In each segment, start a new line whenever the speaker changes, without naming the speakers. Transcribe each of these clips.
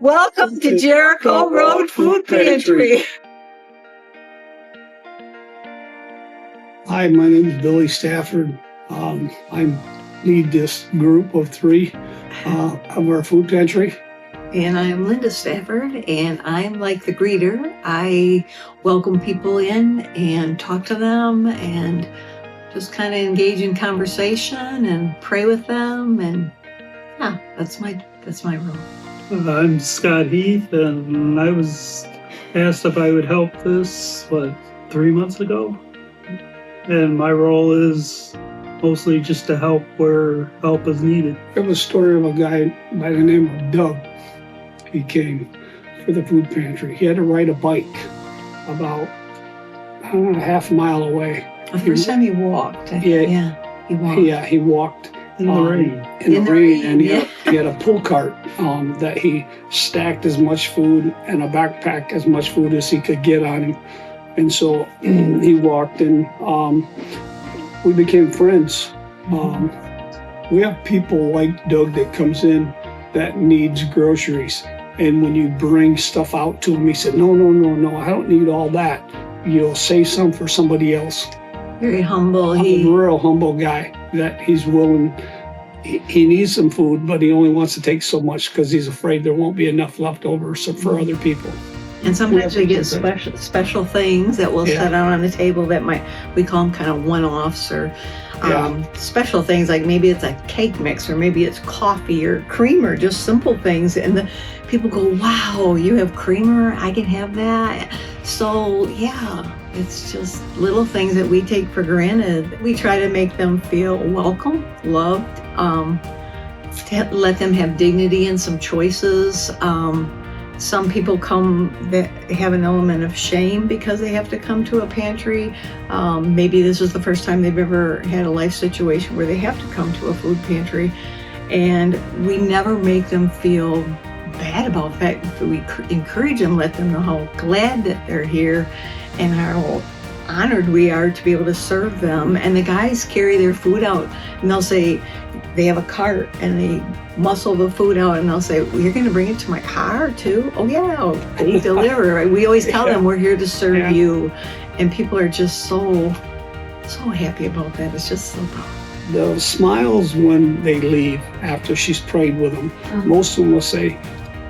Welcome to Jericho Road Food Pantry.
Hi, my name is Billy Stafford. I lead this group of three of our food pantry.
And I'm Linda Stafford, and I'm like the greeter. I welcome people in and talk to them and just kind of engage in conversation and pray with them. And yeah, that's my role.
I'm Scott Heath, and I was asked if I would help this, 3 months ago? And my role is mostly just to help where help is needed.
I have a story of a guy by the name of Doug. He came for the food pantry. He had to ride a bike about half a mile away.
The first time he walked. He walked.
Yeah, he walked.
In the rain.
In the rain, and he had a pull cart that he stacked as much food and a backpack as much food as he could get on him. And so he walked, and we became friends. We have people like Doug that comes in that needs groceries. And when you bring stuff out to him, he said, no, I don't need all that. You'll save some for somebody else.
Very humble.
He's a real humble guy that he's willing. He needs some food, but he only wants to take so much because he's afraid there won't be enough left over for other people.
And sometimes we get special things that we'll set out on the table that we call them kind of one-offs or special things, like maybe it's a cake mix or maybe it's coffee or creamer, just simple things. And the people go, wow, you have creamer? I can have that. So yeah, it's just little things that we take for granted. We try to make them feel welcome, loved, to let them have dignity and some choices. Some people come that have an element of shame because they have to come to a pantry. Maybe this is the first time they've ever had a life situation where they have to come to a food pantry. And we never make them feel bad about that. We encourage them, let them know how glad that they're here and how honored we are to be able to serve them. And the guys carry their food out, and they'll say, they have a cart and they muscle the food out, and they'll say, well, you're going to bring it to my car too? Oh yeah, they deliver. We always tell them we're here to serve you. And people are just so happy about that. It's just so powerful.
The smiles when they leave after she's prayed with them, most of them will say,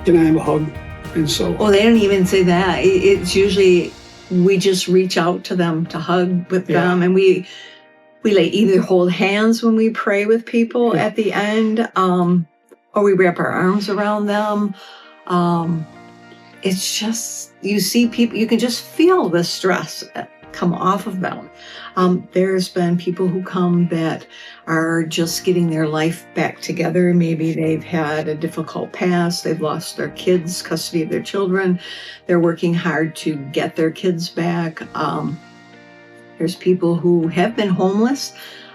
can I have a hug? And so.
Oh, they don't even say that. It's usually, we just reach out to them to hug with them, and we either hold hands when we pray with people at the end, or we wrap our arms around them. It's just, you see people, you can just feel the stress come off of them. There's been people who come that are just getting their life back together. Maybe they've had a difficult past. They've lost their kids, custody of their children. They're working hard to get their kids back. There's people who have been homeless,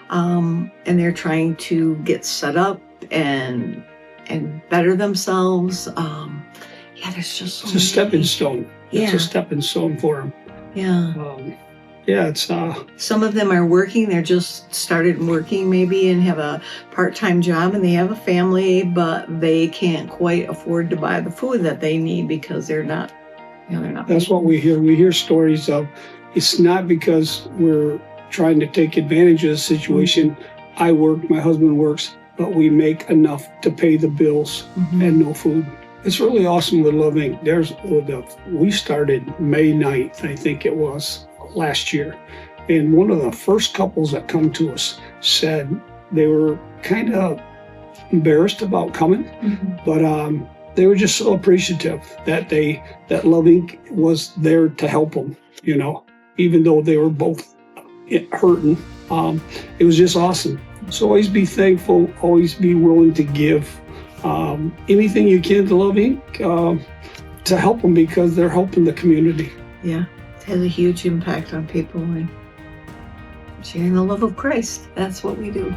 and they're trying to get set up and better themselves. There's just so
it's a stepping stone. It's a stepping stone for them. It's
some of them are working. They're just started working maybe and have a part-time job, and they have a family, but they can't quite afford to buy the food that they need because they're not.
That's what we hear. We hear stories of. It's not because we're trying to take advantage of the situation. I work, my husband works, but we make enough to pay the bills and no food. It's really awesome with Love Inc. We started May 9th, I think it was, last year. And one of the first couples that come to us said they were kind of embarrassed about coming, but they were just so appreciative that Love Inc. was there to help them, even though they were both hurting. It was just awesome. So always be thankful, always be willing to give anything you can to Love Inc. To help them because they're helping the community.
Yeah, it has a huge impact on people and sharing the love of Christ. That's what we do.